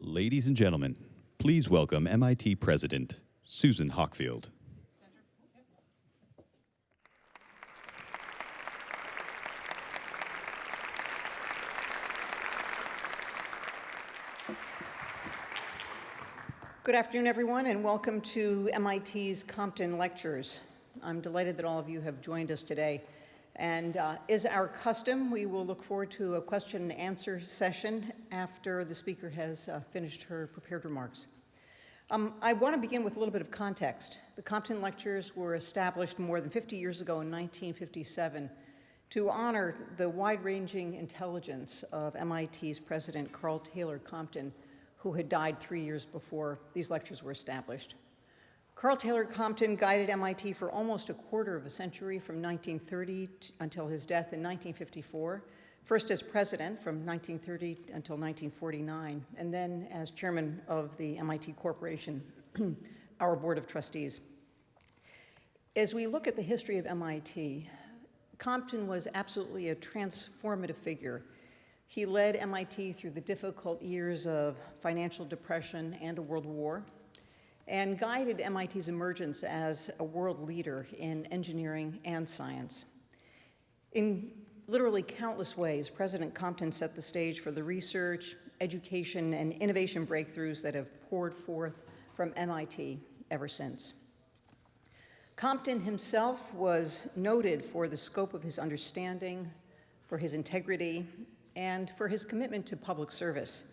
Ladies and gentlemen, please welcome MIT President Susan Hockfield. Good afternoon, everyone, and welcome to MIT's Compton Lectures. I'm delighted that all of you have joined us today. And as our custom, we will look forward to a question and answer session after the speaker has finished her prepared remarks. I want to begin with a little bit of context. The Compton Lectures were established more than 50 years ago in 1957 to honor the wide-ranging intelligence of MIT's president, Carl Taylor Compton, who had died 3 years before these lectures were established. Carl Taylor Compton guided MIT for almost a quarter of a century, from 1930 until his death in 1954, first as president from 1930 until 1949, and then as chairman of the MIT Corporation, our board of trustees. As we look at the history of MIT, Compton was absolutely a transformative figure. He led MIT through the difficult years of financial depression and a world war, and guided MIT's emergence as a world leader in engineering and science. In literally countless ways, President Compton set the stage for the research, education, and innovation breakthroughs that have poured forth from MIT ever since. Compton himself was noted for the scope of his understanding, for his integrity, and for his commitment to public service.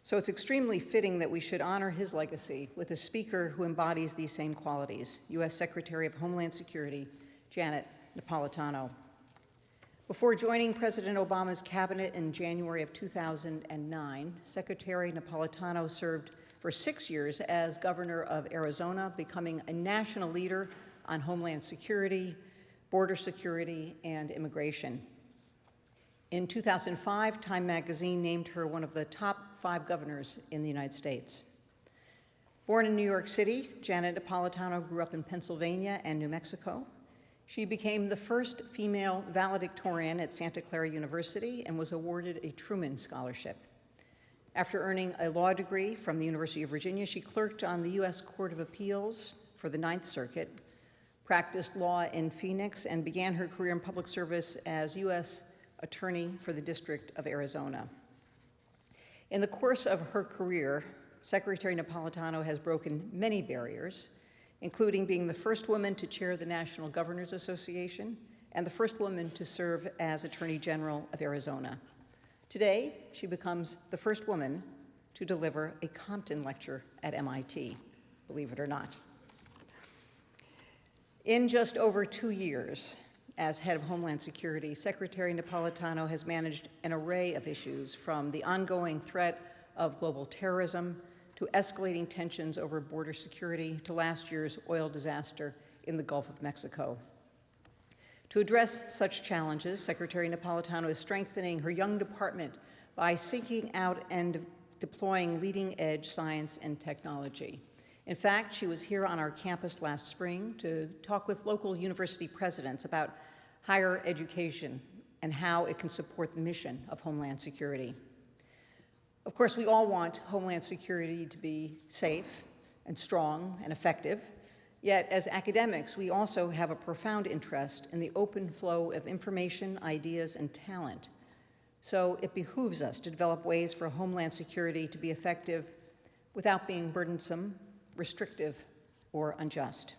So it's extremely fitting that we should honor his legacy with a speaker who embodies these same qualities, U.S. Secretary of Homeland Security, Janet Napolitano. Before joining President Obama's cabinet in January of 2009, Secretary Napolitano served for 6 years as governor of Arizona, becoming a national leader on Homeland Security, border security, and immigration. In 2005, Time magazine named her one of the top 5 governors in the United States. Born in New York City, Janet Napolitano grew up in Pennsylvania and New Mexico. She became the first female valedictorian at Santa Clara University and was awarded a Truman Scholarship. After earning a law degree from the University of Virginia, she clerked on the U.S. Court of Appeals for the Ninth Circuit, practiced law in Phoenix, and began her career in public service as U.S. Attorney for the District of Arizona. In the course of her career, Secretary Napolitano has broken many barriers, including being the first woman to chair the National Governors Association and the first woman to serve as Attorney General of Arizona. Today, she becomes the first woman to deliver a Compton Lecture at MIT, believe it or not. In just over 2 years, as head of Homeland Security, Secretary Napolitano has managed an array of issues, from the ongoing threat of global terrorism to escalating tensions over border security to last year's oil disaster in the Gulf of Mexico. To address such challenges, Secretary Napolitano is strengthening her young department by seeking out and deploying leading-edge science and technology. In fact, she was here on our campus last spring to talk with local university presidents about higher education and how it can support the mission of Homeland Security. Of course, we all want Homeland Security to be safe and strong and effective, yet as academics, we also have a profound interest in the open flow of information, ideas, and talent. So it behooves us to develop ways for Homeland Security to be effective without being burdensome, restrictive, or unjust.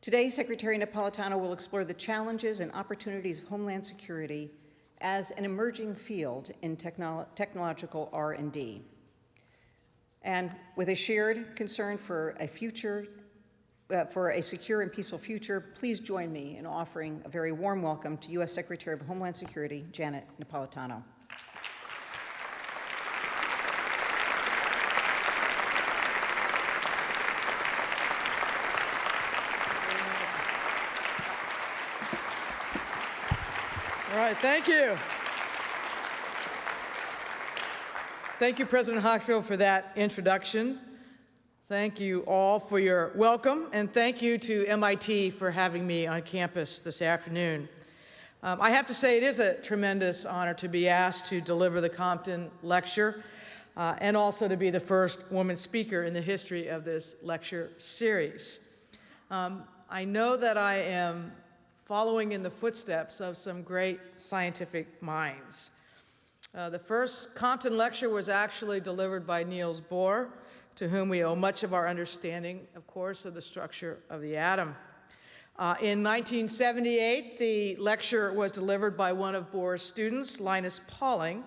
Today, Secretary Napolitano will explore the challenges and opportunities of Homeland Security as an emerging field in technological R&D. And with a shared concern for a secure and peaceful future, please join me in offering a very warm welcome to U.S. Secretary of Homeland Security, Janet Napolitano. All right, thank you. Thank you, President Hockfield, for that introduction. Thank you all for your welcome, and thank you to MIT for having me on campus this afternoon. I have to say it is a tremendous honor to be asked to deliver the Compton Lecture. and also to be the first woman speaker in the history of this lecture series. I know that I am following in the footsteps of some great scientific minds. The first Compton Lecture was actually delivered by Niels Bohr, to whom we owe much of our understanding, of course, of the structure of the atom. In 1978, the lecture was delivered by one of Bohr's students, Linus Pauling,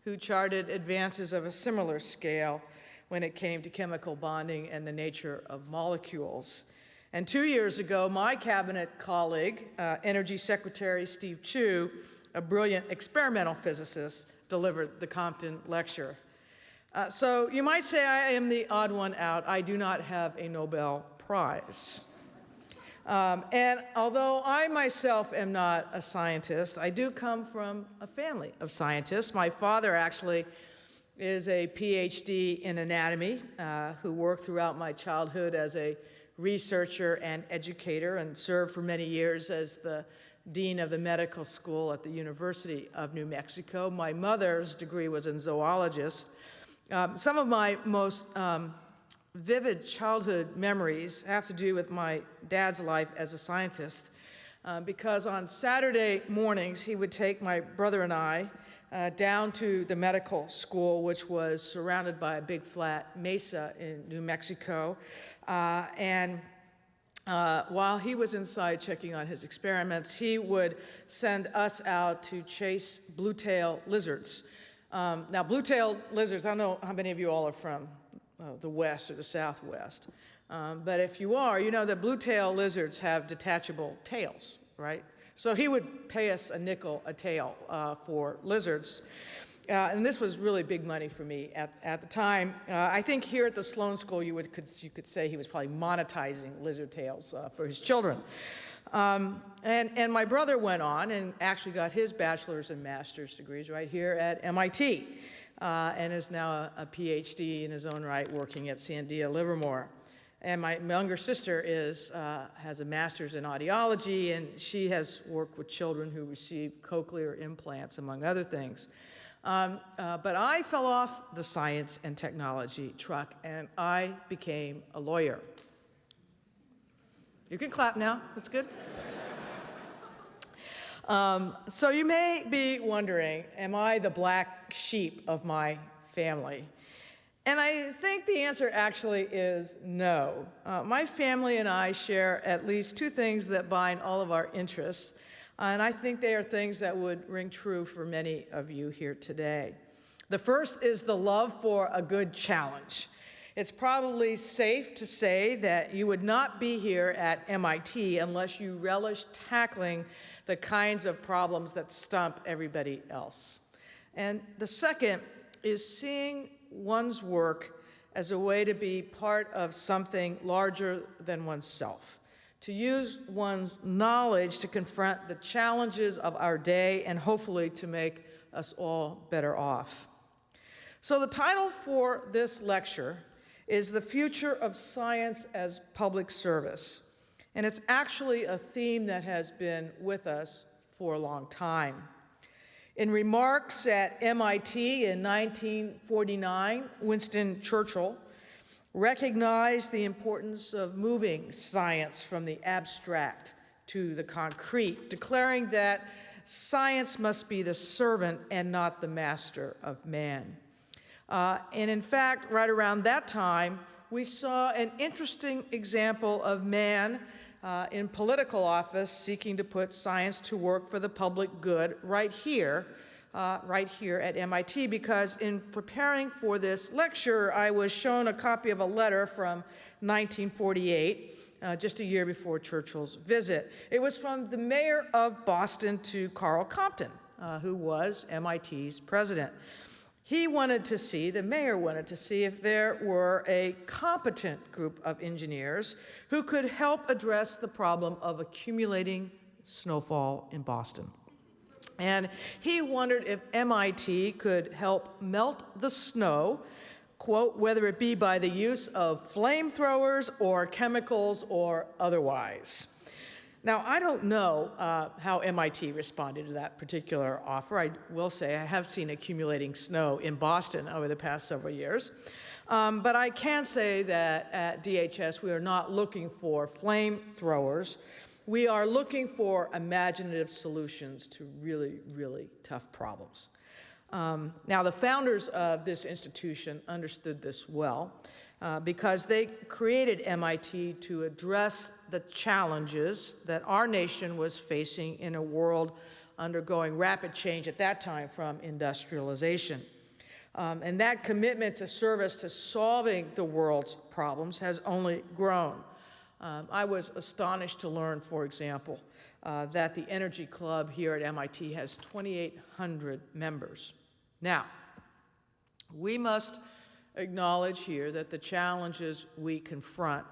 who charted advances of a similar scale when it came to chemical bonding and the nature of molecules. And 2 years ago, my cabinet colleague, Energy Secretary Steve Chu, a brilliant experimental physicist, delivered the Compton Lecture. So you might say I am the odd one out. I do not have a Nobel Prize. And although I myself am not a scientist, I do come from a family of scientists. My father actually is a PhD in anatomy, who worked throughout my childhood as a researcher and educator and served for many years as the dean of the medical school at the University of New Mexico. My mother's degree was in zoologist. Some of my most vivid childhood memories have to do with my dad's life as a scientist, because on Saturday mornings he would take my brother and I down to the medical school, which was surrounded by a big flat mesa in New Mexico, and while he was inside checking on his experiments, he would send us out to chase blue-tail lizards. Now, blue-tailed lizards, I don't know how many of you all are from the West or the Southwest, but if you are, you know that blue-tailed lizards have detachable tails, right? So he would pay us a nickel a tail for lizards. And this was really big money for me at the time. I think here at the Sloan School, you could say he was probably monetizing lizard tails for his children. And my brother went on and actually got his bachelor's and master's degrees right here at MIT, and is now a PhD in his own right working at Sandia Livermore. And my younger sister has a master's in audiology, and she has worked with children who receive cochlear implants, among other things. But I fell off the science and technology truck, and I became a lawyer. You can clap now. That's good. So you may be wondering, am I the black sheep of my family? And I think the answer actually is no. My family and I share at least two things that bind all of our interests, and I think they are things that would ring true for many of you here today. The first is the love for a good challenge. It's probably safe to say that you would not be here at MIT unless you relish tackling the kinds of problems that stump everybody else. And the second is seeing one's work as a way to be part of something larger than oneself, to use one's knowledge to confront the challenges of our day and hopefully to make us all better off. So the title for this lecture is The Future of Science as Public Service, and it's actually a theme that has been with us for a long time. In remarks at MIT in 1949, Winston Churchill recognized the importance of moving science from the abstract to the concrete, declaring that science must be the servant and not the master of man. And in fact, right around that time, we saw an interesting example of man in political office seeking to put science to work for the public good right here at MIT, because in preparing for this lecture, I was shown a copy of a letter from 1948, just a year before Churchill's visit. It was from the mayor of Boston to Carl Compton, who was MIT's president. The mayor wanted to see if there were a competent group of engineers who could help address the problem of accumulating snowfall in Boston. And he wondered if MIT could help melt the snow, quote, whether it be by the use of flamethrowers or chemicals or otherwise. Now, I don't know how MIT responded to that particular offer. I will say I have seen accumulating snow in Boston over the past several years. But I can say that at DHS, we are not looking for flamethrowers. We are looking for imaginative solutions to really, really tough problems. Now, the founders of this institution understood this well because they created MIT to address the challenges that our nation was facing in a world undergoing rapid change at that time from industrialization. And that commitment to service to solving the world's problems has only grown. I was astonished to learn, for example, that the Energy Club here at MIT has 2,800 members. Now, we must acknowledge here that the challenges we confront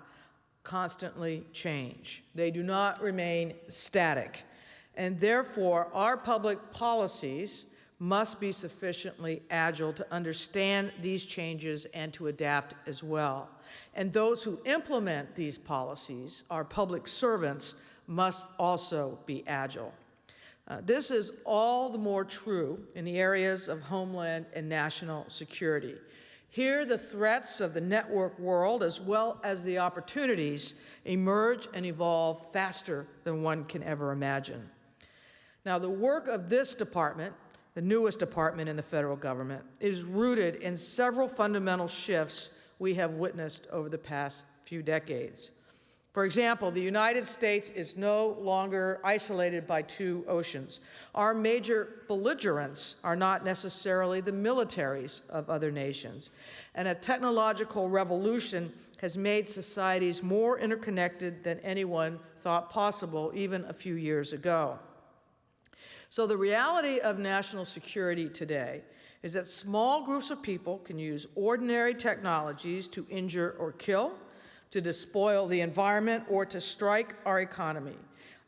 constantly change. They do not remain static, and therefore our public policies must be sufficiently agile to understand these changes and to adapt as well. And those who implement these policies, our public servants, must also be agile. This is all the more true in the areas of homeland and national security. Here, the threats of the network world, as well as the opportunities, emerge and evolve faster than one can ever imagine. Now, the work of this department, the newest department in the federal government, is rooted in several fundamental shifts we have witnessed over the past few decades. For example, the United States is no longer isolated by two oceans. Our major belligerents are not necessarily the militaries of other nations. And a technological revolution has made societies more interconnected than anyone thought possible even a few years ago. So the reality of national security today is that small groups of people can use ordinary technologies to injure or kill, to despoil the environment, or to strike our economy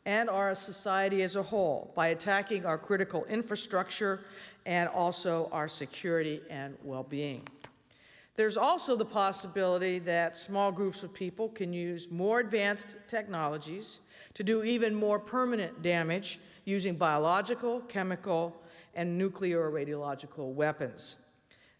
and our society as a whole by attacking our critical infrastructure and also our security and well-being. There's also the possibility that small groups of people can use more advanced technologies to do even more permanent damage using biological, chemical, and nuclear or radiological weapons.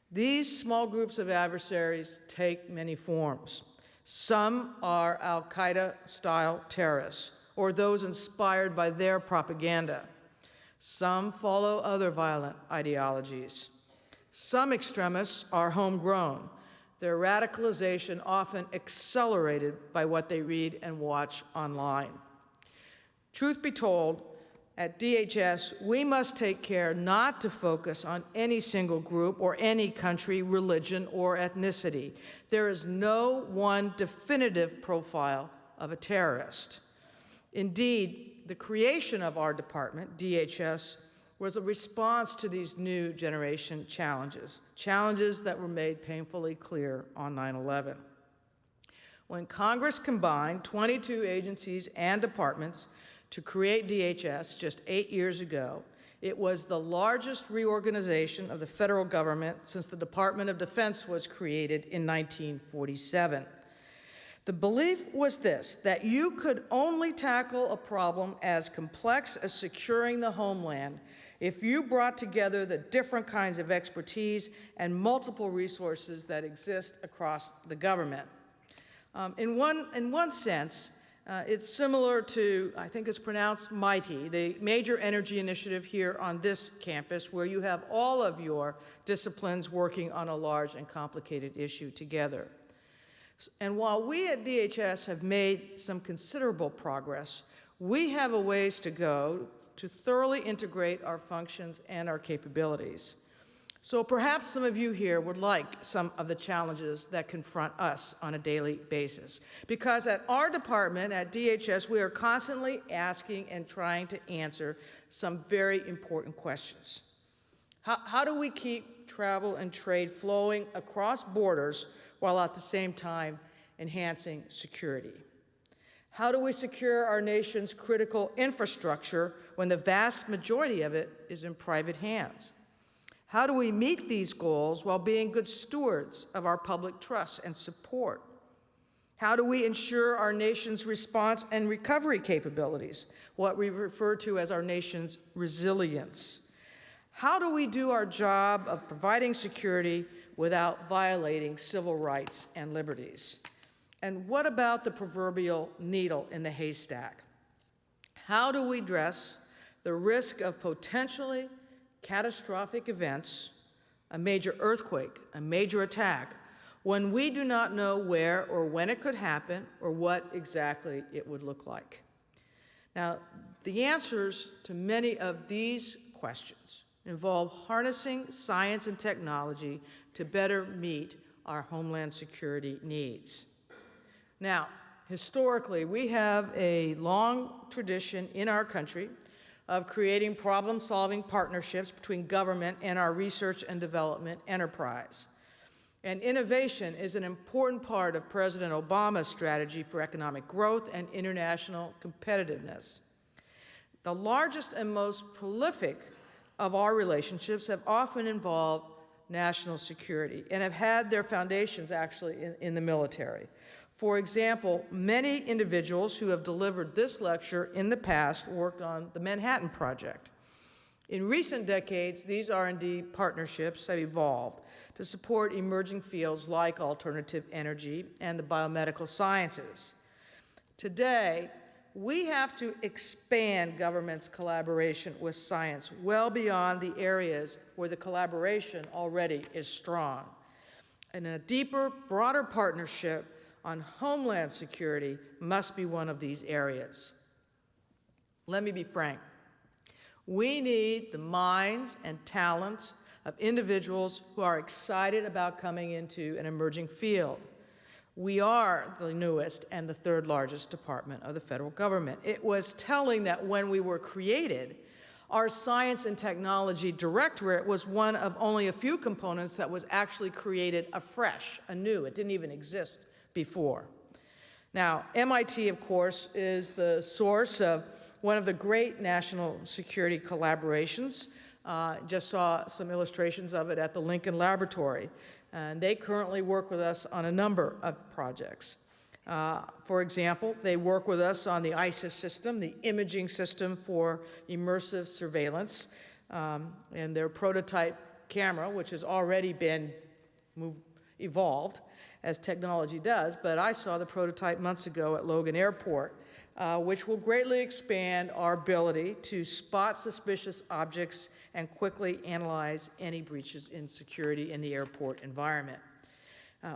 These small groups of adversaries take many forms. Some are al-Qaeda-style terrorists, or those inspired by their propaganda. Some follow other violent ideologies. Some extremists are homegrown, their radicalization often accelerated by what they read and watch online. Truth be told, at DHS, we must take care not to focus on any single group or any country, religion, or ethnicity. There is no one definitive profile of a terrorist. Indeed, the creation of our department, DHS, was a response to these new generation challenges, challenges that were made painfully clear on 9/11. When Congress combined 22 agencies and departments to create DHS just 8 years ago, it was the largest reorganization of the federal government since the Department of Defense was created in 1947. The belief was this, that you could only tackle a problem as complex as securing the homeland if you brought together the different kinds of expertise and multiple resources that exist across the government. In one sense, it's similar to, I think it's pronounced MIGHTY, the major energy initiative here on this campus, where you have all of your disciplines working on a large and complicated issue together. And while we at DHS have made some considerable progress, we have a ways to go to thoroughly integrate our functions and our capabilities. So perhaps some of you here would like some of the challenges that confront us on a daily basis. Because at our department, at DHS, we are constantly asking and trying to answer some very important questions. How do we keep travel and trade flowing across borders while at the same time enhancing security? How do we secure our nation's critical infrastructure when the vast majority of it is in private hands? How do we meet these goals while being good stewards of our public trust and support? How do we ensure our nation's response and recovery capabilities, what we refer to as our nation's resilience? How do we do our job of providing security without violating civil rights and liberties? And what about the proverbial needle in the haystack? How do we address the risk of potentially catastrophic events, a major earthquake, a major attack, when we do not know where or when it could happen or what exactly it would look like? Now, the answers to many of these questions involve harnessing science and technology to better meet our homeland security needs. Now, historically, we have a long tradition in our country of creating problem-solving partnerships between government and our research and development enterprise. And innovation is an important part of President Obama's strategy for economic growth and international competitiveness. The largest and most prolific of our relationships have often involved national security and have had their foundations actually in the military. For example, many individuals who have delivered this lecture in the past worked on the Manhattan Project. In recent decades, these R&D partnerships have evolved to support emerging fields like alternative energy and the biomedical sciences. Today, we have to expand government's collaboration with science well beyond the areas where the collaboration already is strong. And a deeper, broader partnership on homeland security must be one of these areas. Let me be frank. We need the minds and talents of individuals who are excited about coming into an emerging field. We are the newest and the third largest department of the federal government. It was telling that when we were created, our Science and Technology Directorate was one of only a few components that was actually created afresh, anew. It didn't even exist before. Now, MIT, of course, is the source of one of the great national security collaborations. Just saw some illustrations of it at the Lincoln Laboratory. And they currently work with us on a number of projects. For example, they work with us on the ISIS system, the imaging system for immersive surveillance, and their prototype camera, which has already been evolved, as technology does, but I saw the prototype months ago at Logan Airport, which will greatly expand our ability to spot suspicious objects and quickly analyze any breaches in security in the airport environment.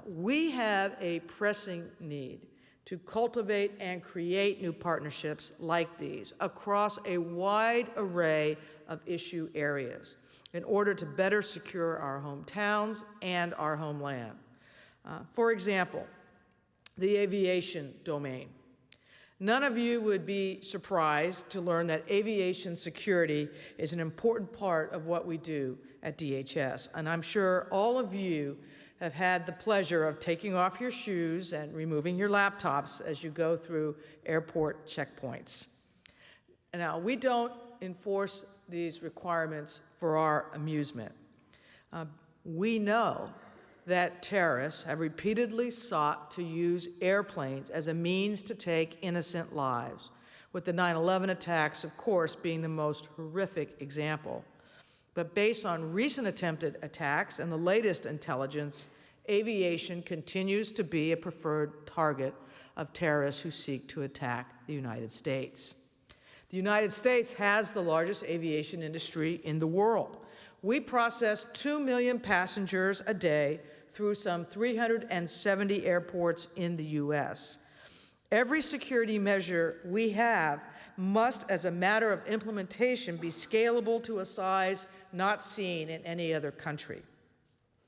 We have a pressing need to cultivate and create new partnerships like these across a wide array of issue areas in order to better secure our hometowns and our homeland. For example, the aviation domain. None of you would be surprised to learn that aviation security is an important part of what we do at DHS, and I'm sure all of you have had the pleasure of taking off your shoes and removing your laptops as you go through airport checkpoints. Now, we don't enforce these requirements for our amusement. We know that terrorists have repeatedly sought to use airplanes as a means to take innocent lives, with the 9/11 attacks, of course, being the most horrific example. But based on recent attempted attacks and the latest intelligence, aviation continues to be a preferred target of terrorists who seek to attack the United States. The United States has the largest aviation industry in the world. We process 2 million passengers a day through some 370 airports in the U.S. Every security measure we have must, as a matter of implementation, be scalable to a size not seen in any other country.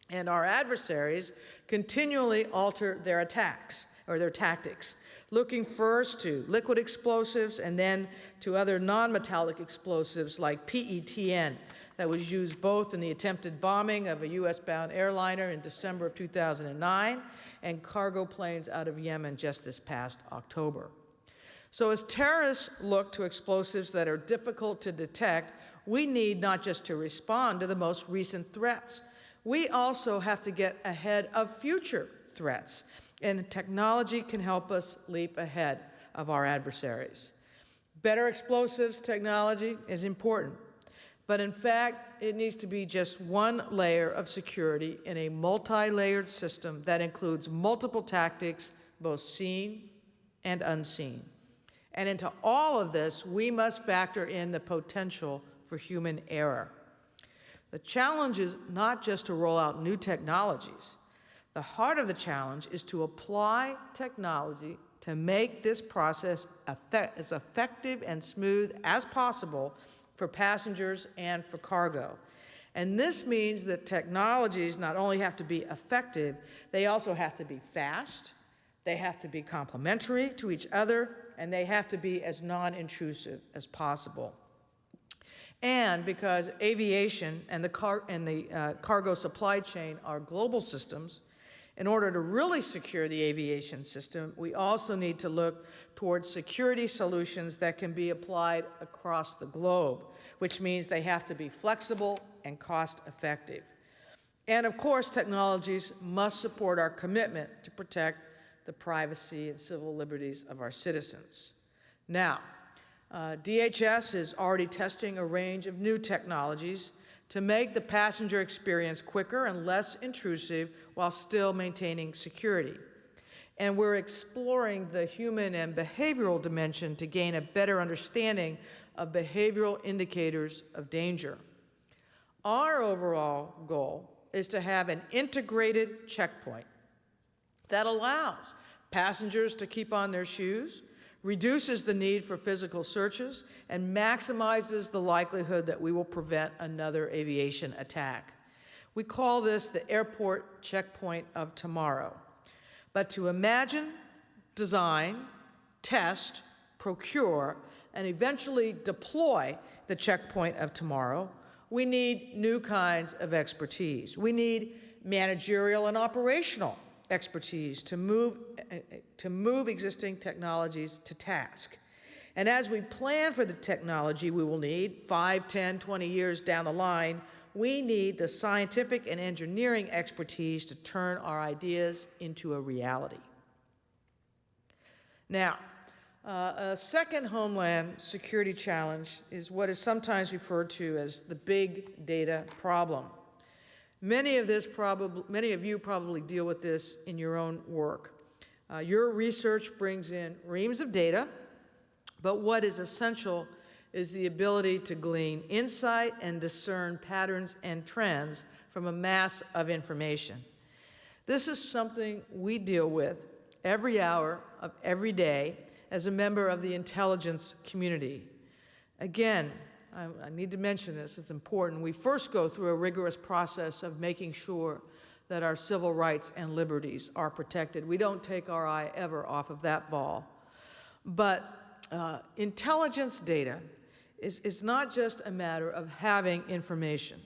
And our adversaries continually alter their attacks or their tactics, looking first to liquid explosives and then to other non-metallic explosives like PETN, that was used both in the attempted bombing of a U.S.-bound airliner in December of 2009 and cargo planes out of Yemen just this past October. So as terrorists look to explosives that are difficult to detect, we need not just to respond to the most recent threats. We also have to get ahead of future threats, and technology can help us leap ahead of our adversaries. Better explosives technology is important, but in fact, it needs to be just one layer of security in a multi-layered system that includes multiple tactics, both seen and unseen. And into all of this, we must factor in the potential for human error. The challenge is not just to roll out new technologies. The heart of the challenge is to apply technology to make this process as effective and smooth as possible for passengers and for cargo. And this means that technologies not only have to be effective, they also have to be fast, they have to be complementary to each other, and they have to be as non-intrusive as possible. And because aviation and the cargo supply chain are global systems, in order to really secure the aviation system, we also need to look towards security solutions that can be applied across the globe, which means they have to be flexible and cost-effective. And of course, technologies must support our commitment to protect the privacy and civil liberties of our citizens. Now, DHS is already testing a range of new technologies to make the passenger experience quicker and less intrusive while still maintaining security. And we're exploring the human and behavioral dimension to gain a better understanding of behavioral indicators of danger. Our overall goal is to have an integrated checkpoint that allows passengers to keep on their shoes, reduces the need for physical searches, and maximizes the likelihood that we will prevent another aviation attack. We call this the airport checkpoint of tomorrow. But to imagine, design, test, procure, and eventually deploy the checkpoint of tomorrow, we need new kinds of expertise. We need managerial and operational expertise to move existing technologies to task. And as we plan for the technology we will need 5, 10, 20 years down the line, we need the scientific and engineering expertise to turn our ideas into a reality. Now, a second Homeland Security challenge is what is sometimes referred to as the big data problem. Many of you probably deal with this in your own work. Your research brings in reams of data, but what is essential is the ability to glean insight and discern patterns and trends from a mass of information. This is something we deal with every hour of every day as a member of the intelligence community. Again, I need to mention this, it's important. We first go through a rigorous process of making sure that our civil rights and liberties are protected. We don't take our eye ever off of that ball. But intelligence data is not just a matter of having information.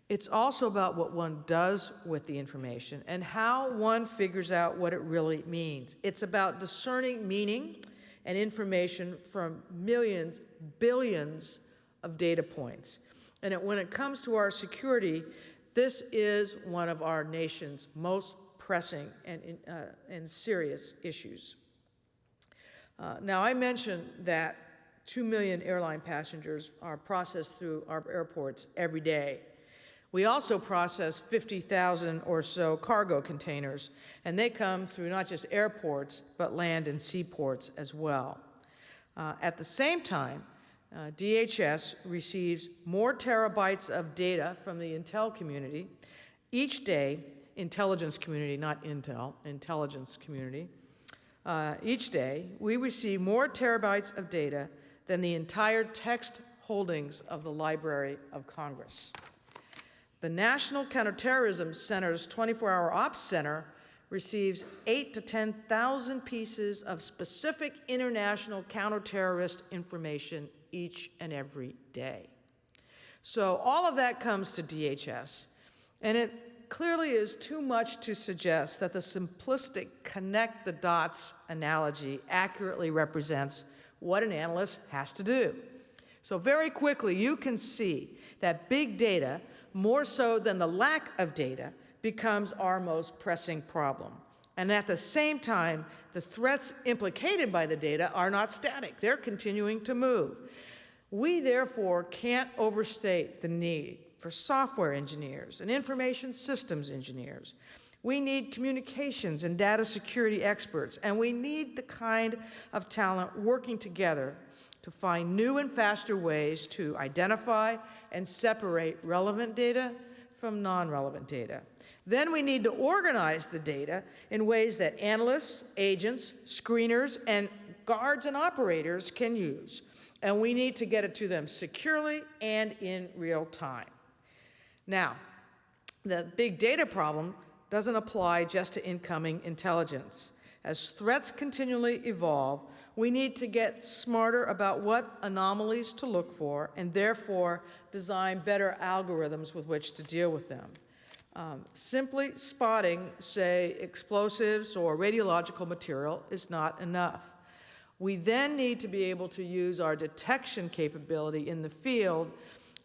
It's also about what one does with the information and how one figures out what it really means. It's about discerning meaning and information from millions, billions of data points. And when it comes to our security, this is one of our nation's most pressing and serious issues. Now, I mentioned that 2 million airline passengers are processed through our airports every day. We also process 50,000 or so cargo containers, and they come through not just airports, but land and seaports as well. At the same time, DHS receives more terabytes of data from the intel community each day, intelligence community, not intel, intelligence community. Each day, we receive more terabytes of data than the entire text holdings of the Library of Congress. The National Counterterrorism Center's 24-hour Ops Center receives 8,000 to 10,000 pieces of specific international counterterrorist information each and every day. So all of that comes to DHS, and it clearly is too much to suggest that the simplistic connect the dots analogy accurately represents what an analyst has to do. So very quickly, you can see that big data, more so than the lack of data, becomes our most pressing problem. And at the same time, the threats implicated by the data are not static. They're continuing to move. We therefore can't overstate the need for software engineers and information systems engineers. We need communications and data security experts, and we need the kind of talent working together to find new and faster ways to identify and separate relevant data from non-relevant data. Then we need to organize the data in ways that analysts, agents, screeners, and guards and operators can use. And we need to get it to them securely and in real time. Now, the big data problem doesn't apply just to incoming intelligence. As threats continually evolve, we need to get smarter about what anomalies to look for and therefore design better algorithms with which to deal with them. Simply spotting, say, explosives or radiological material is not enough. We then need to be able to use our detection capability in the field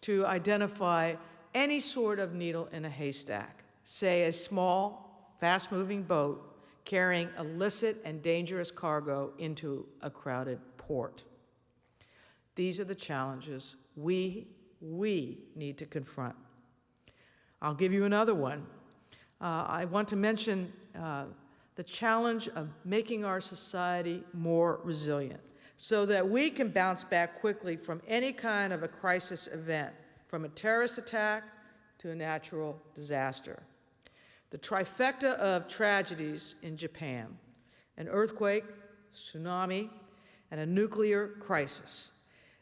to identify any sort of needle in a haystack, say a small, fast-moving boat carrying illicit and dangerous cargo into a crowded port. These are the challenges we need to confront. I'll give you another one. I want to mention the challenge of making our society more resilient so that we can bounce back quickly from any kind of a crisis event, from a terrorist attack to a natural disaster. The trifecta of tragedies in Japan, an earthquake, tsunami, and a nuclear crisis,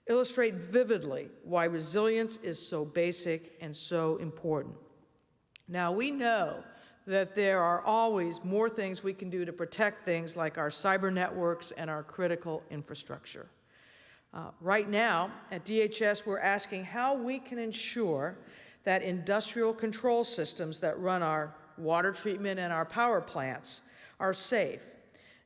illustrate vividly why resilience is so basic and so important. Now, we know that there are always more things we can do to protect things like our cyber networks and our critical infrastructure. Right now, at DHS, we're asking how we can ensure that industrial control systems that run our water treatment and our power plants are safe,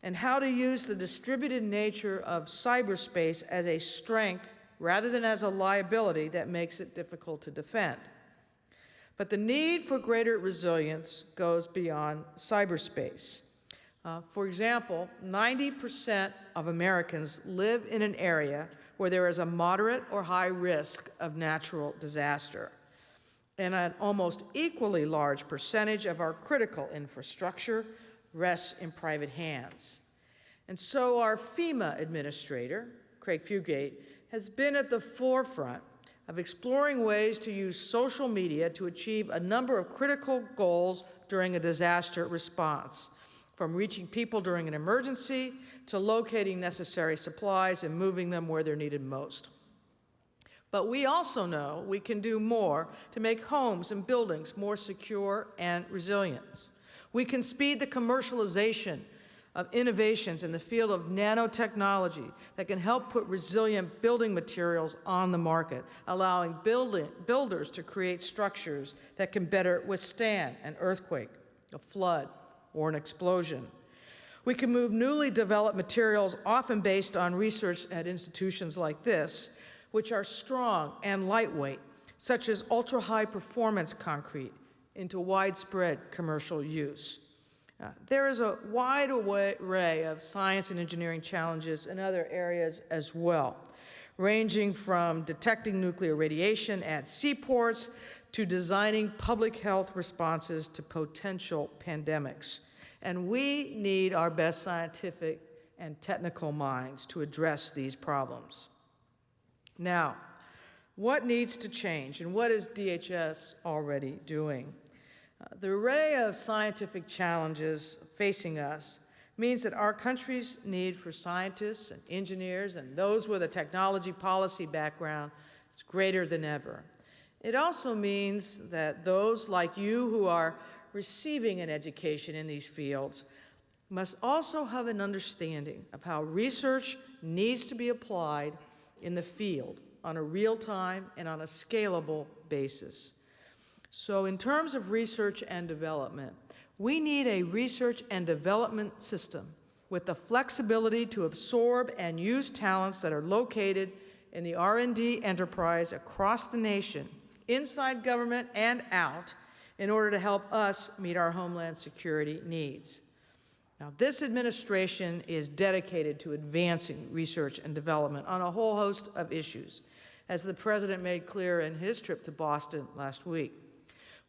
and how to use the distributed nature of cyberspace as a strength rather than as a liability that makes it difficult to defend. But the need for greater resilience goes beyond cyberspace. For example, 90% of Americans live in an area where there is a moderate or high risk of natural disaster. And an almost equally large percentage of our critical infrastructure rests in private hands. And so our FEMA administrator, Craig Fugate, has been at the forefront of exploring ways to use social media to achieve a number of critical goals during a disaster response, from reaching people during an emergency to locating necessary supplies and moving them where they're needed most. But we also know we can do more to make homes and buildings more secure and resilient. We can speed the commercialization of innovations in the field of nanotechnology that can help put resilient building materials on the market, allowing builders to create structures that can better withstand an earthquake, a flood, or an explosion. We can move newly developed materials, often based on research at institutions like this, which are strong and lightweight, such as ultra-high performance concrete, into widespread commercial use. There is a wide array of science and engineering challenges in other areas as well, ranging from detecting nuclear radiation at seaports to designing public health responses to potential pandemics. And we need our best scientific and technical minds to address these problems. Now, what needs to change, and what is DHS already doing? The array of scientific challenges facing us means that our country's need for scientists and engineers and those with a technology policy background is greater than ever. It also means that those like you who are receiving an education in these fields must also have an understanding of how research needs to be applied in the field on a real-time and on a scalable basis. So in terms of research and development, we need a research and development system with the flexibility to absorb and use talents that are located in the R&D enterprise across the nation, inside government and out, in order to help us meet our Homeland Security needs. Now, this administration is dedicated to advancing research and development on a whole host of issues, as the President made clear in his trip to Boston last week.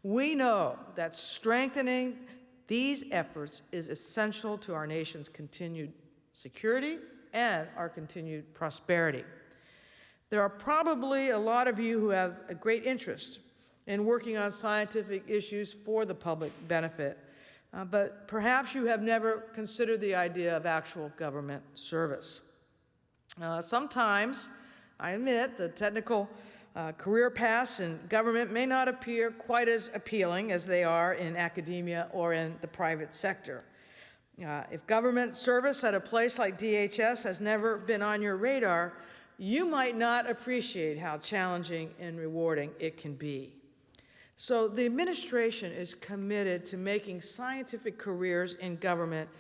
We know that strengthening these efforts is essential to our nation's continued security and our continued prosperity. There are probably a lot of you who have a great interest in working on scientific issues for the public benefit, but perhaps you have never considered the idea of actual government service. Sometimes, I admit, the technical career paths in government may not appear quite as appealing as they are in academia or in the private sector. If government service at a place like DHS has never been on your radar, you might not appreciate how challenging and rewarding it can be. So the administration is committed to making scientific careers in government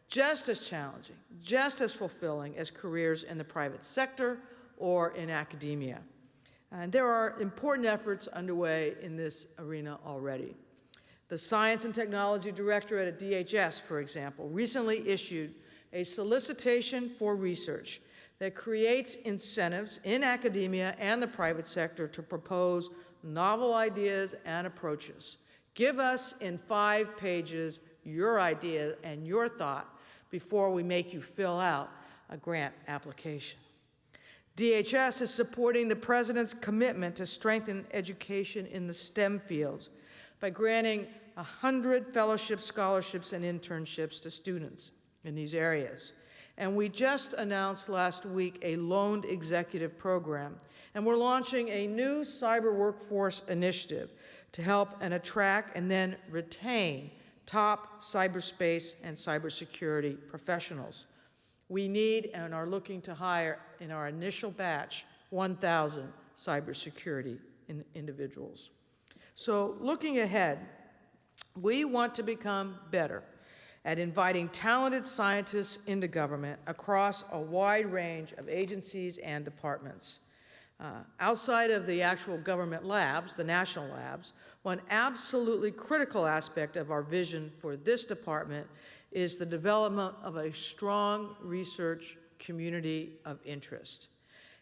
just as challenging, just as fulfilling as careers in the private sector or in academia. And there are important efforts underway in this arena already. The Science and Technology Directorate at DHS, for example, recently issued a solicitation for research that creates incentives in academia and the private sector to propose novel ideas and approaches. Give us in 5 pages your idea and your thought before we make you fill out a grant application. DHS is supporting the President's commitment to strengthen education in the STEM fields by granting 100 fellowships, scholarships, and internships to students in these areas. And we just announced last week a loaned executive program, and we're launching a new cyber workforce initiative to help and attract and then retain top cyberspace and cybersecurity professionals. We need and are looking to hire in our initial batch 1,000 cybersecurity individuals. So looking ahead, we want to become better at inviting talented scientists into government across a wide range of agencies and departments. Outside of the actual government labs, the national labs, one absolutely critical aspect of our vision for this department is the development of a strong research community of interest.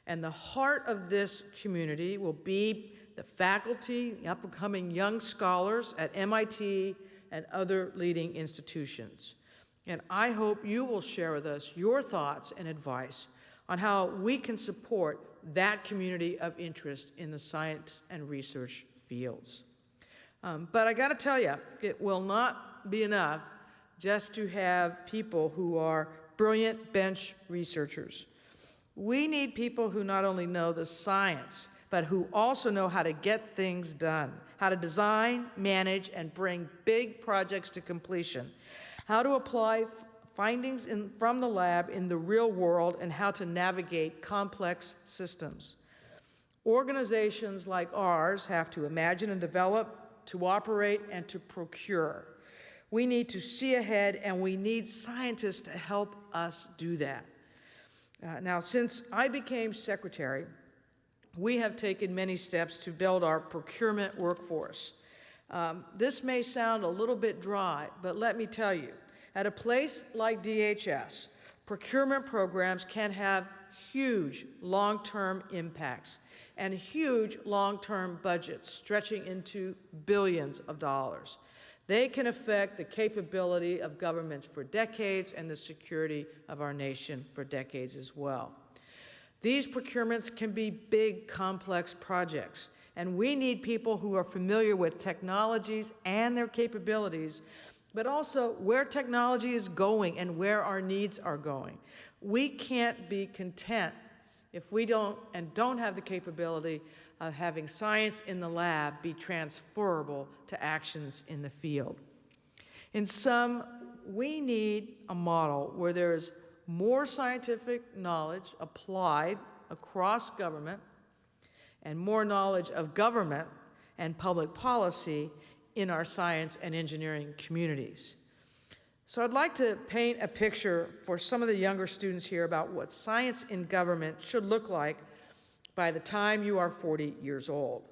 And the heart of this community will be the faculty, the up-and-coming young scholars at MIT and other leading institutions. And I hope you will share with us your thoughts and advice on how we can support that community of interest in the science and research fields. But I gotta tell you, it will not be enough just to have people who are brilliant bench researchers. We need people who not only know the science, but who also know how to get things done, how to design, manage, and bring big projects to completion, how to apply findings from the lab in the real world, and how to navigate complex systems. Organizations like ours have to imagine and develop, to operate, and to procure. We need to see ahead, and we need scientists to help us do that. Now, since I became secretary, we have taken many steps to build our procurement workforce. This may sound a little bit dry, but let me tell you, at a place like DHS, procurement programs can have huge long-term impacts and huge long-term budgets stretching into billions of dollars. They can affect the capability of governments for decades and the security of our nation for decades as well. These procurements can be big, complex projects, and we need people who are familiar with technologies and their capabilities, but also where technology is going and where our needs are going. We can't be content if we don't have the capability of having science in the lab be transferable to actions in the field. In sum, we need a model where there is more scientific knowledge applied across government and more knowledge of government and public policy in our science and engineering communities. So I'd like to paint a picture for some of the younger students here about what science in government should look like by the time you are 40 years old.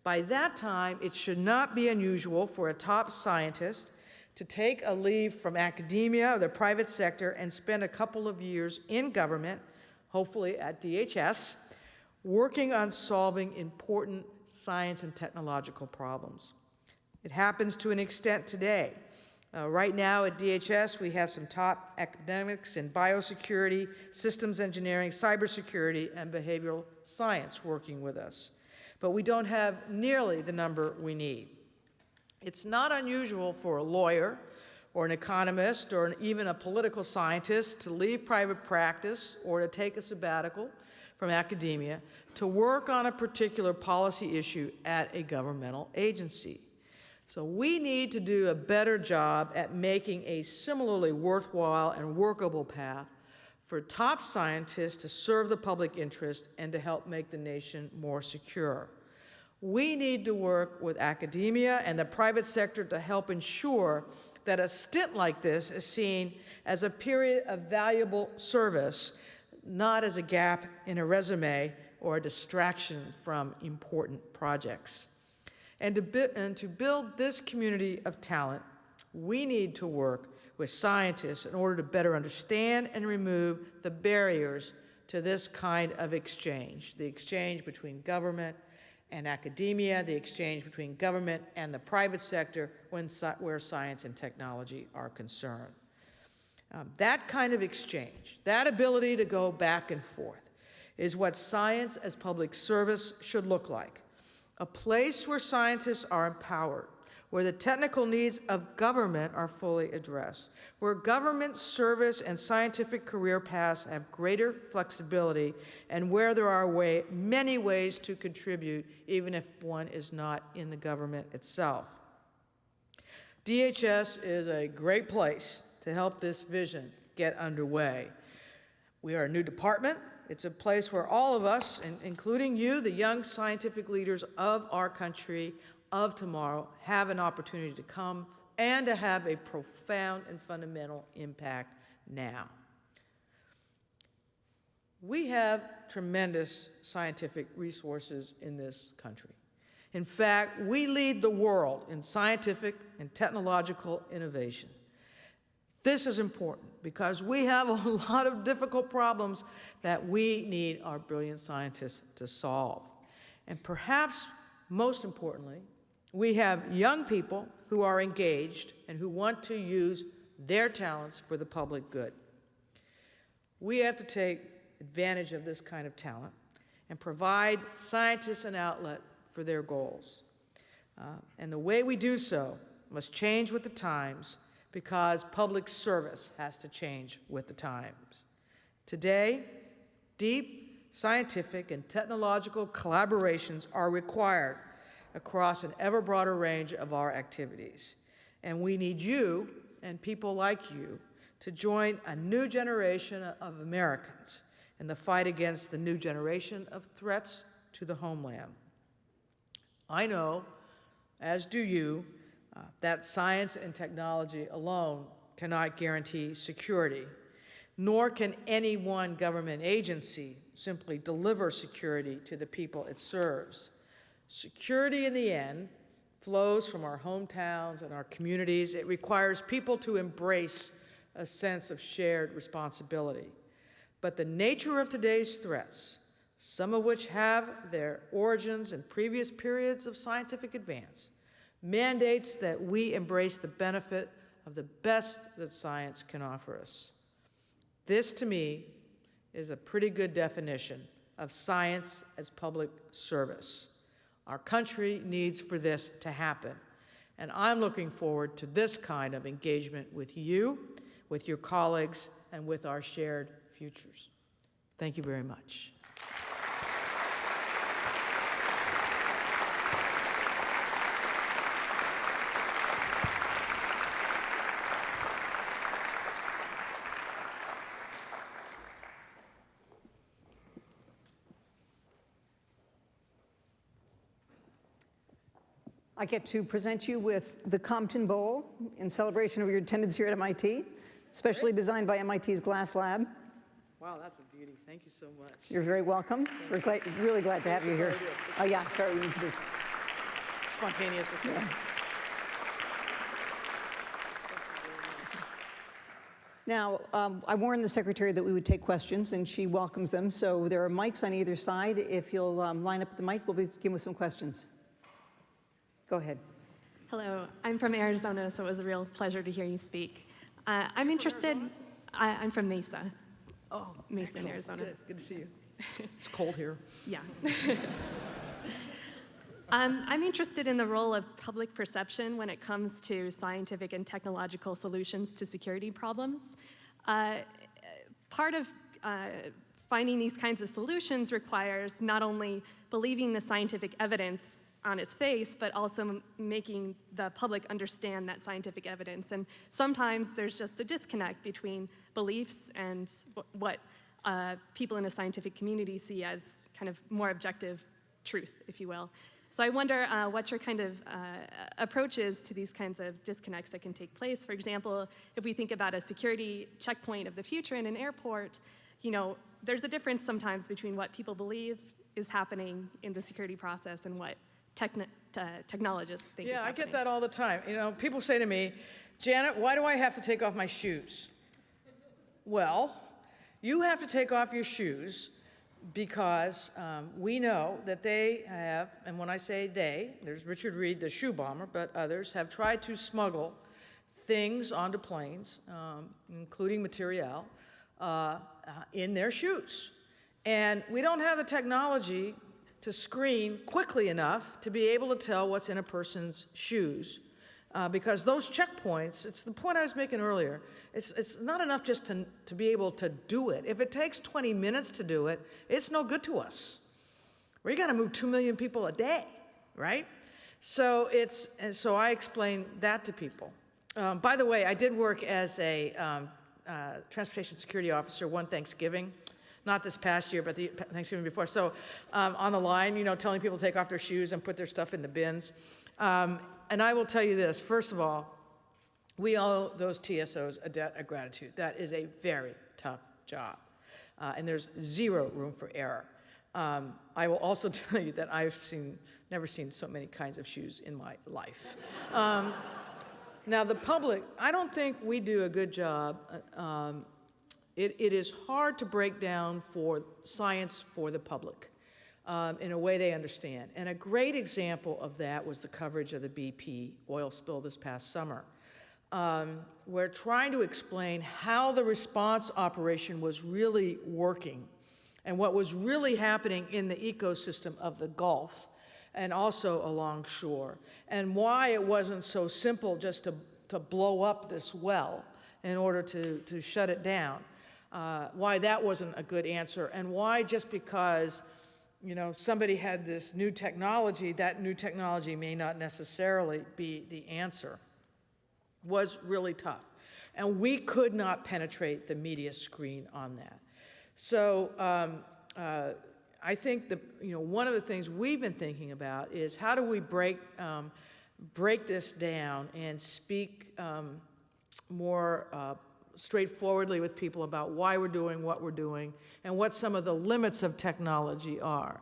By that time, it should not be unusual for a top scientist to take a leave from academia or the private sector and spend a couple of years in government, hopefully at DHS, working on solving important science and technological problems. It happens to an extent today. Right now at DHS, we have some top academics in biosecurity, systems engineering, cybersecurity, and behavioral science working with us. But we don't have nearly the number we need. It's not unusual for a lawyer or an economist or even a political scientist to leave private practice or to take a sabbatical from academia to work on a particular policy issue at a governmental agency. So we need to do a better job at making a similarly worthwhile and workable path for top scientists to serve the public interest and to help make the nation more secure. We need to work with academia and the private sector to help ensure that a stint like this is seen as a period of valuable service, not as a gap in a resume or a distraction from important projects. And to build this community of talent, we need to work with scientists in order to better understand and remove the barriers to this kind of exchange, the exchange between government and academia, the exchange between government and the private sector where science and technology are concerned. That kind of exchange, that ability to go back and forth, is what science as public service should look like. A place where scientists are empowered, where the technical needs of government are fully addressed, where government service and scientific career paths have greater flexibility, and where there are many ways to contribute, even if one is not in the government itself. DHS is a great place to help this vision get underway. We are a new department. It's a place where all of us, including you, the young scientific leaders of our country, of tomorrow, have an opportunity to come and to have a profound and fundamental impact now. We have tremendous scientific resources in this country. In fact, we lead the world in scientific and technological innovation. This is important because we have a lot of difficult problems that we need our brilliant scientists to solve. And perhaps most importantly, we have young people who are engaged and who want to use their talents for the public good. We have to take advantage of this kind of talent and provide scientists an outlet for their goals. And the way we do so must change with the times, because public service has to change with the times. Today, deep scientific and technological collaborations are required across an ever broader range of our activities. And we need you and people like you to join a new generation of Americans in the fight against the new generation of threats to the homeland. I know, as do you, that science and technology alone cannot guarantee security, nor can any one government agency simply deliver security to the people it serves. Security, in the end, flows from our hometowns and our communities. It requires people to embrace a sense of shared responsibility. But the nature of today's threats, some of which have their origins in previous periods of scientific advance, mandates that we embrace the benefit of the best that science can offer us. This, to me, is a pretty good definition of science as public service. Our country needs for this to happen, and I'm looking forward to this kind of engagement with you, with your colleagues, and with our shared futures. Thank you very much. I get to present you with the Compton Bowl in celebration of your attendance here at MIT, specially designed by MIT's Glass Lab. Wow, that's a beauty. Thank you so much. You're very welcome. We're really glad to have you here. Oh yeah, sorry, we need to do this. Spontaneous. Yeah. Now, I warned the secretary that we would take questions, and she welcomes them. So there are mics on either side. If you'll line up at the mic, we'll begin with some questions. Go ahead. Hello, I'm from Arizona, so it was a real pleasure to hear you speak. I'm interested. I'm from Mesa. Oh, Mesa, excellent. Arizona. Good to see you. It's cold here. Yeah. I'm interested in the role of public perception when it comes to scientific and technological solutions to security problems. Part of finding these kinds of solutions requires not only believing the scientific evidence on its face, but also making the public understand that scientific evidence. And sometimes there's just a disconnect between beliefs and what people in a scientific community see as kind of more objective truth, if you will. So I wonder what your kind of approach is to these kinds of disconnects that can take place. For example, if we think about a security checkpoint of the future in an airport, you know, there's a difference sometimes between what people believe is happening in the security process and what technologists think is Yeah, I happening. get that all the time. You know, people say to me, Janet, why do I have to take off my shoes? Well, you have to take off your shoes because we know that they have, and when I say they, there's Richard Reed, the shoe bomber, but others have tried to smuggle things onto planes, including material, in their shoes. And we don't have the technology to screen quickly enough to be able to tell what's in a person's shoes. Because those checkpoints, it's the point I was making earlier, it's not enough just to be able to do it. If it takes 20 minutes to do it, it's no good to us. We got to move 2 million people a day, right? So so I explain that to people. By the way, I did work as a transportation security officer one Thanksgiving. Not this past year, but the Thanksgiving before. So on the line, you know, telling people to take off their shoes and put their stuff in the bins. And I will tell you this, first of all, we owe those TSOs a debt of gratitude. That is a very tough job. And there's zero room for error. I will also tell you that I've never seen so many kinds of shoes in my life. Now the public, I don't think we do a good job. It is hard to break down for science for the public in a way they understand. And a great example of that was the coverage of the BP oil spill this past summer. We're trying to explain how the response operation was really working and what was really happening in the ecosystem of the Gulf and also along shore, and why it wasn't so simple just to blow up this well in order to shut it down. Why that wasn't a good answer, and why just because, you know, somebody had this new technology, that new technology may not necessarily be the answer, was really tough. And we could not penetrate the media screen on that. So I think one of the things we've been thinking about is how do we break this down and speak more straightforwardly with people about why we're doing what we're doing and what some of the limits of technology are.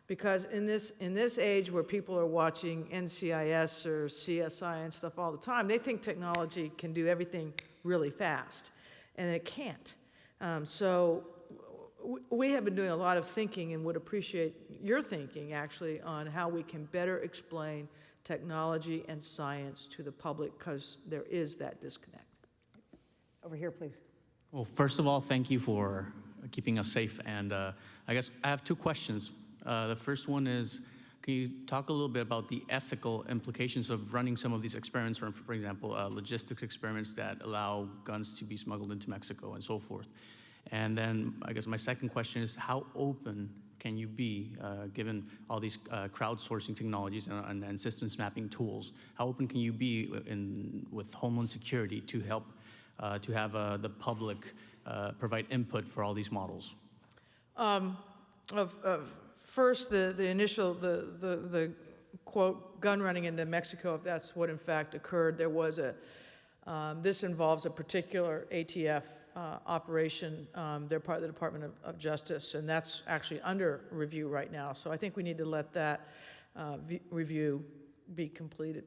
Because in this age where people are watching NCIS or CSI and stuff all the time, they think technology can do everything really fast, and it can't. So we have been doing a lot of thinking and would appreciate your thinking, actually, on how we can better explain technology and science to the public, because there is that disconnect. Over here, please. Well, first of all, thank you for keeping us safe. And I guess I have two questions. The first one is, can you talk a little bit about the ethical implications of running some of these experiments, for example, logistics experiments that allow guns to be smuggled into Mexico and so forth? And then I guess my second question is, how open can you be, given all these crowdsourcing technologies and systems mapping tools? How open can you be with Homeland Security to help to have the public provide input for all these models? First, the initial, the quote, gun running into Mexico, if that's what in fact occurred, there was this involves a particular ATF operation. They're part of the Department of Justice, and that's actually under review right now. So I think we need to let that review be completed.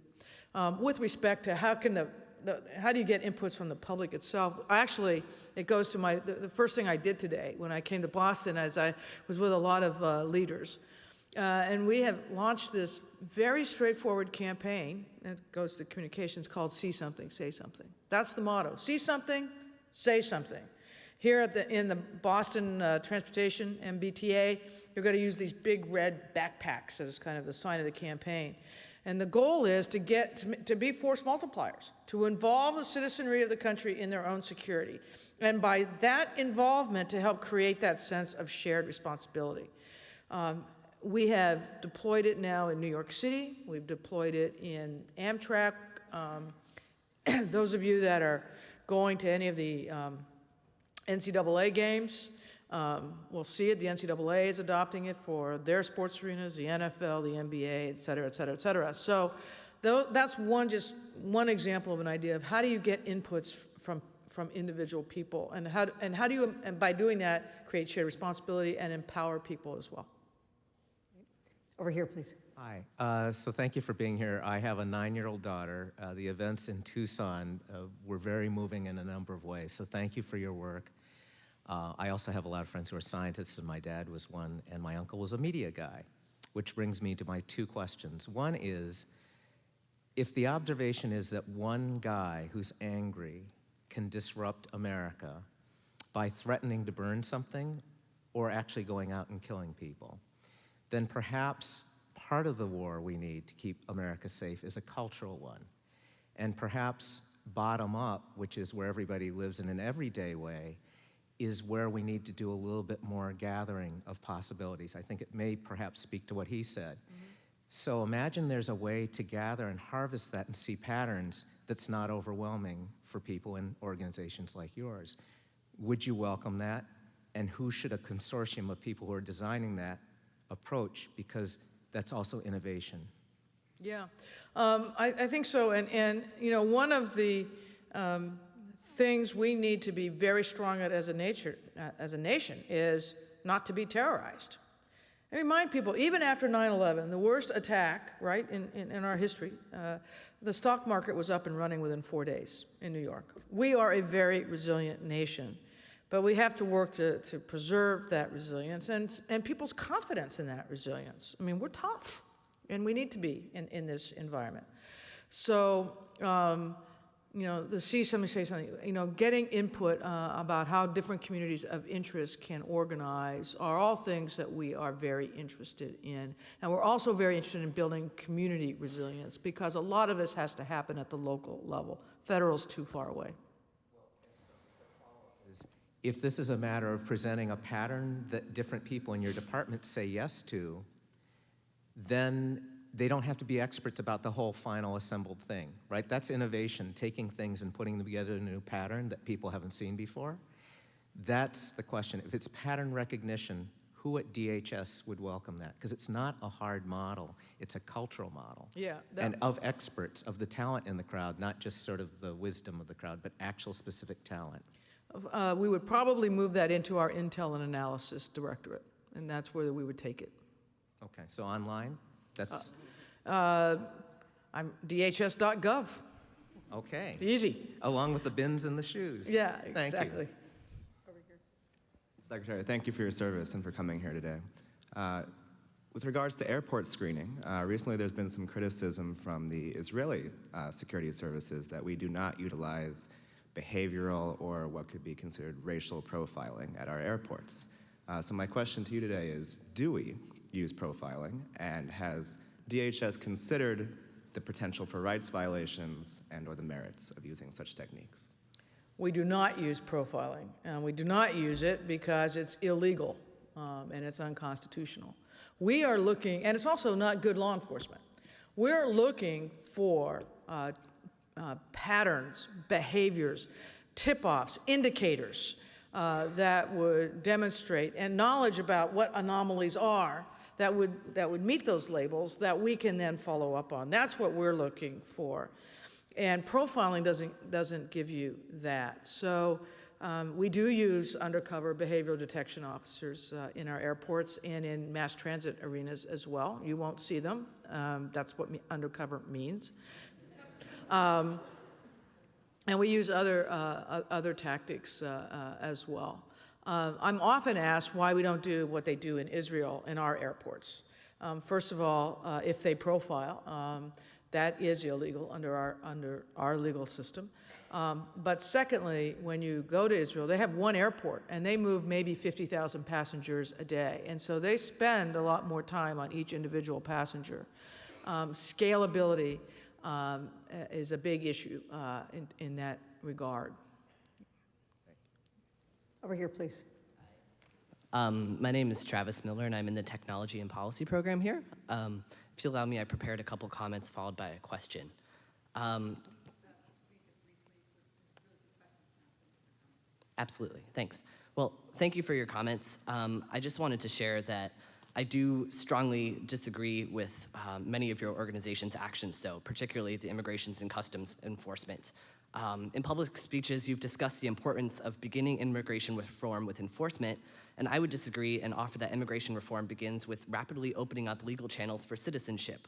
With respect to how can the how do you get inputs from the public itself? Actually, it goes to the first thing I did today when I came to Boston, as I was with a lot of leaders. And we have launched this very straightforward campaign that goes to communications called See Something, Say Something. That's the motto. See something, say something. Here in the Boston Transportation, MBTA, you're going to use these big red backpacks as kind of the sign of the campaign. And the goal is to be force multipliers, to involve the citizenry of the country in their own security. And by that involvement, to help create that sense of shared responsibility. We have deployed it now in New York City. We've deployed it in Amtrak. Those of you that are going to any of the NCAA games will see it. The NCAA is adopting it for their sports arenas, the NFL, the NBA, et cetera, et cetera, et cetera. So that's just one example of an idea of how do you get inputs from individual people, and how do you, and by doing that, create shared responsibility and empower people as well. Over here, please. Hi. So thank you for being here. I have a 9-year-old daughter. The events in Tucson were very moving in a number of ways, so thank you for your work. I also have a lot of friends who are scientists, and my dad was one, and my uncle was a media guy, which brings me to my 2 questions. One is, if the observation is that one guy who's angry can disrupt America by threatening to burn something or actually going out and killing people, then perhaps part of the war we need to keep America safe is a cultural one. And perhaps bottom up, which is where everybody lives in an everyday way, is where we need to do a little bit more gathering of possibilities. I think it may perhaps speak to what he said. Mm-hmm. So imagine there's a way to gather and harvest that and see patterns that's not overwhelming for people in organizations like yours. Would you welcome that? And who should a consortium of people who are designing that approach, because that's also innovation? Yeah, I think so. And you know, one of the things we need to be very strong at as a nation is not to be terrorized. I remind people, even after 9/11, the worst attack, right, in our history, the stock market was up and running within 4 days in New York. We are a very resilient nation. But we have to work to preserve that resilience and people's confidence in that resilience. I mean, we're tough, and we need to be in this environment. So, you know, the See Something, Say Something, you know, getting input about how different communities of interest can organize are all things that we are very interested in. And we're also very interested in building community resilience, because a lot of this has to happen at the local level. Federal's too far away. If this is a matter of presenting a pattern that different people in your department say yes to, then they don't have to be experts about the whole final assembled thing, right? That's innovation, taking things and putting them together in a new pattern that people haven't seen before. That's the question. If it's pattern recognition, who at DHS would welcome that? Because it's not a hard model, it's a cultural model. Yeah. And of experts, of the talent in the crowd, not just sort of the wisdom of the crowd, but actual specific talent. We would probably move that into our Intel and Analysis Directorate, and that's where we would take it. Okay, so online? That's I'm dhs.gov. okay. Easy. Along with the bins and the shoes. Yeah, Thank exactly. you. Secretary, thank you for your service and for coming here today. With regards to airport screening, recently there's been some criticism from the Israeli security services that we do not utilize behavioral or what could be considered racial profiling at our airports. So my question to you today is, do we use profiling, and has DHS considered the potential for rights violations and or the merits of using such techniques? We do not use profiling. We do not use it because it's illegal and it's unconstitutional. We are looking, and it's also not good law enforcement. We're looking for patterns, behaviors, tip-offs, indicators that would demonstrate, and knowledge about what anomalies are that would meet those labels that we can then follow up on. That's what we're looking for. And profiling doesn't give you that. So we do use undercover behavioral detection officers in our airports and in mass transit arenas as well. You won't see them. That's what undercover means. And we use other tactics as well. I'm often asked why we don't do what they do in Israel in our airports. First of all, if they profile, that is illegal under our legal system. But secondly, when you go to Israel, they have one airport, and they move maybe 50,000 passengers a day. And so they spend a lot more time on each individual passenger. Scalability is a big issue in that regard. Over here, please. My name is Travis Miller, and I'm in the Technology and Policy program here. If you allow me, I prepared a couple comments followed by a question. Absolutely, thanks. Well, thank you for your comments. I just wanted to share that I do strongly disagree with many of your organization's actions, though, particularly the Immigrations and Customs Enforcement. In public speeches, you've discussed the importance of beginning immigration reform with enforcement, and I would disagree and offer that immigration reform begins with rapidly opening up legal channels for citizenship.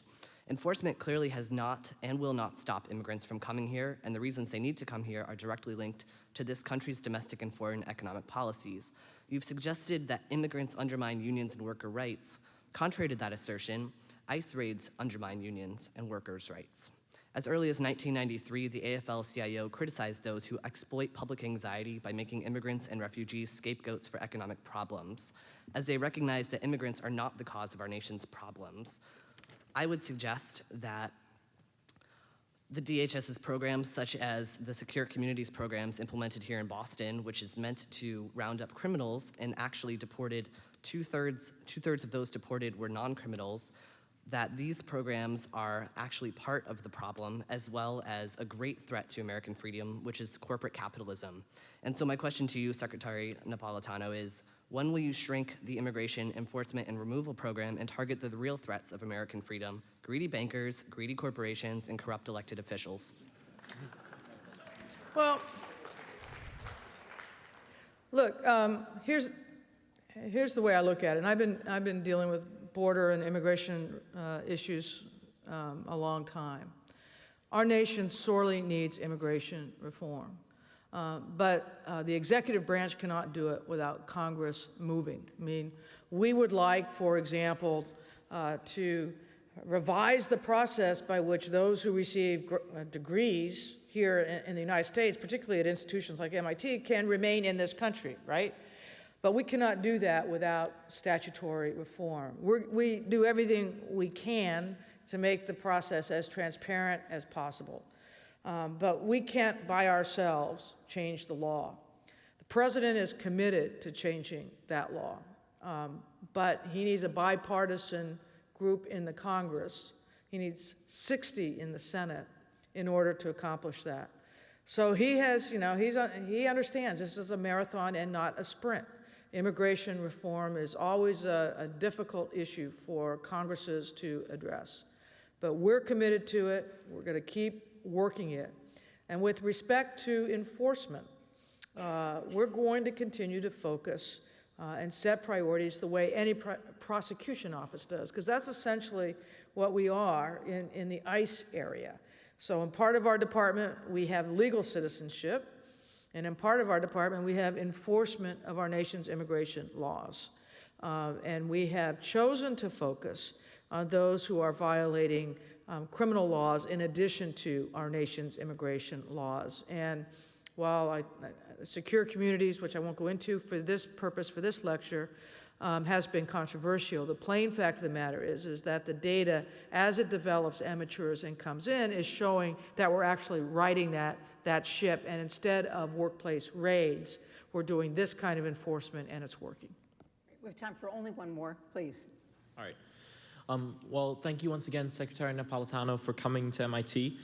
Enforcement clearly has not and will not stop immigrants from coming here, and the reasons they need to come here are directly linked to this country's domestic and foreign economic policies. You've suggested that immigrants undermine unions and worker rights. Contrary to that assertion, ICE raids undermine unions and workers' rights. As early as 1993, the AFL-CIO criticized those who exploit public anxiety by making immigrants and refugees scapegoats for economic problems, as they recognize that immigrants are not the cause of our nation's problems. I would suggest that the DHS's programs, such as the Secure Communities programs implemented here in Boston, which is meant to round up criminals and actually deported two-thirds of those deported were non-criminals, that these programs are actually part of the problem as well as a great threat to American freedom, which is corporate capitalism. And so my question to you, Secretary Napolitano, is when will you shrink the Immigration Enforcement and Removal Program and target the real threats of American freedom, greedy bankers, greedy corporations, and corrupt elected officials? Well, look, here's the way I look at it. And I've been dealing with border and immigration issues a long time. Our nation sorely needs immigration reform, but the executive branch cannot do it without Congress moving. I mean, we would like, for example, to revise the process by which those who receive degrees here in the United States, particularly at institutions like MIT, can remain in this country, right? But we cannot do that without statutory reform. We do everything we can to make the process as transparent as possible. But we can't, by ourselves, change the law. The president is committed to changing that law, but he needs a bipartisan group in the Congress. He needs 60 in the Senate in order to accomplish that. So he has, he understands this is a marathon and not a sprint. Immigration reform is always a difficult issue for Congresses to address. But we're committed to it. We're going to keep working it. And with respect to enforcement, we're going to continue to focus and set priorities the way any prosecution office does, because that's essentially what we are in the ICE area. So in part of our department, we have legal citizenship, and in part of our department, we have enforcement of our nation's immigration laws. And we have chosen to focus on those who are violating criminal laws in addition to our nation's immigration laws. And while Secure Communities, which I won't go into for this purpose, for this lecture, has been controversial, the plain fact of the matter is that the data, as it develops, matures, and comes in, is showing that we're actually righting that ship, and instead of workplace raids, we're doing this kind of enforcement, and it's working. We have time for only one more, please. All right. Well, thank you once again, Secretary Napolitano, for coming to MIT.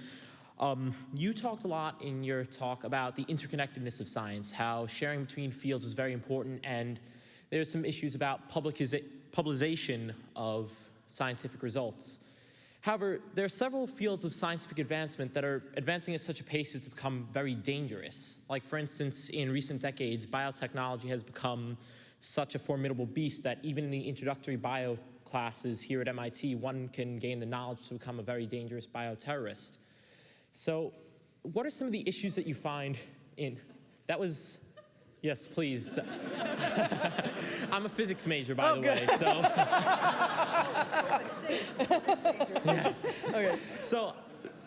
You talked a lot in your talk about the interconnectedness of science, how sharing between fields is very important, and there's some issues about publicization of scientific results. However, there are several fields of scientific advancement that are advancing at such a pace it's become very dangerous. Like, for instance, in recent decades, biotechnology has become such a formidable beast that even in the introductory bio classes here at MIT, one can gain the knowledge to become a very dangerous bioterrorist. So what are some of the issues that you find in, that was, yes, please. I'm a physics major, by the way, so. Yes. Okay. So,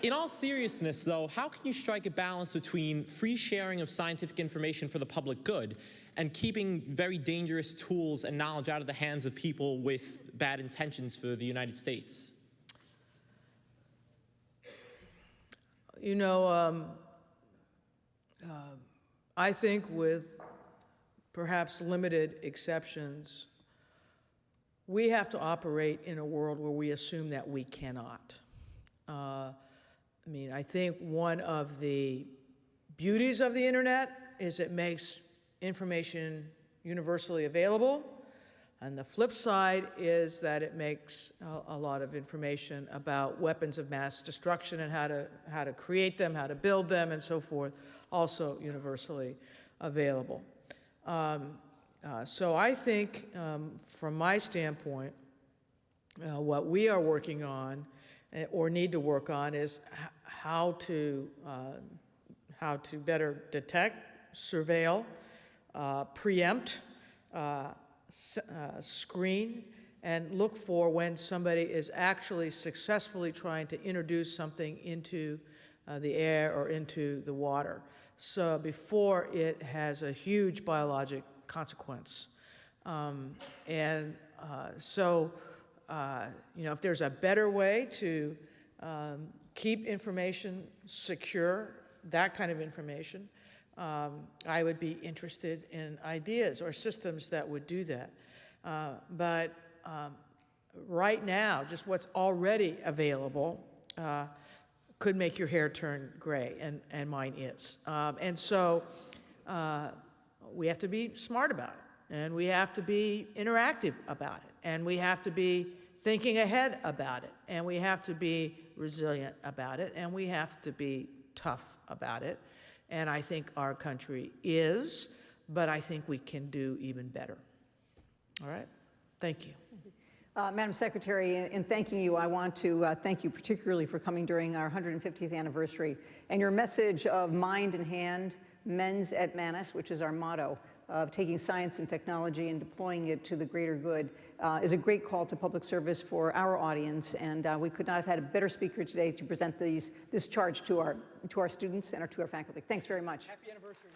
in all seriousness, though, how can you strike a balance between free sharing of scientific information for the public good and keeping very dangerous tools and knowledge out of the hands of people with bad intentions for the United States? You know, I think with perhaps limited exceptions, we have to operate in a world where we assume that we cannot. I mean, I think one of the beauties of the internet is it makes information universally available. And the flip side is that it makes a lot of information about weapons of mass destruction and how to create them, how to build them, and so forth, also universally available. So I think, from my standpoint, what we are working on or need to work on is how to better detect, surveil, preempt, screen, and look for when somebody is actually successfully trying to introduce something into the air or into the water, so before it has a huge biologic consequence. You know, if there's a better way to keep information secure, that kind of information, I would be interested in ideas or systems that would do that. But right now, just what's already available could make your hair turn gray, and mine is. And so we have to be smart about it, and we have to be interactive about it, and we have to be thinking ahead about it, and we have to be resilient about it, and we have to be tough about it. And I think our country is, but I think we can do even better. All right? Thank you. Madam Secretary, in thanking you, I want to thank you particularly for coming during our 150th anniversary. And your message of mind in hand, mens et manus, which is our motto, of taking science and technology and deploying it to the greater good, is a great call to public service for our audience. And we could not have had a better speaker today to present this charge to our students and to our faculty. Thanks very much. Happy anniversary.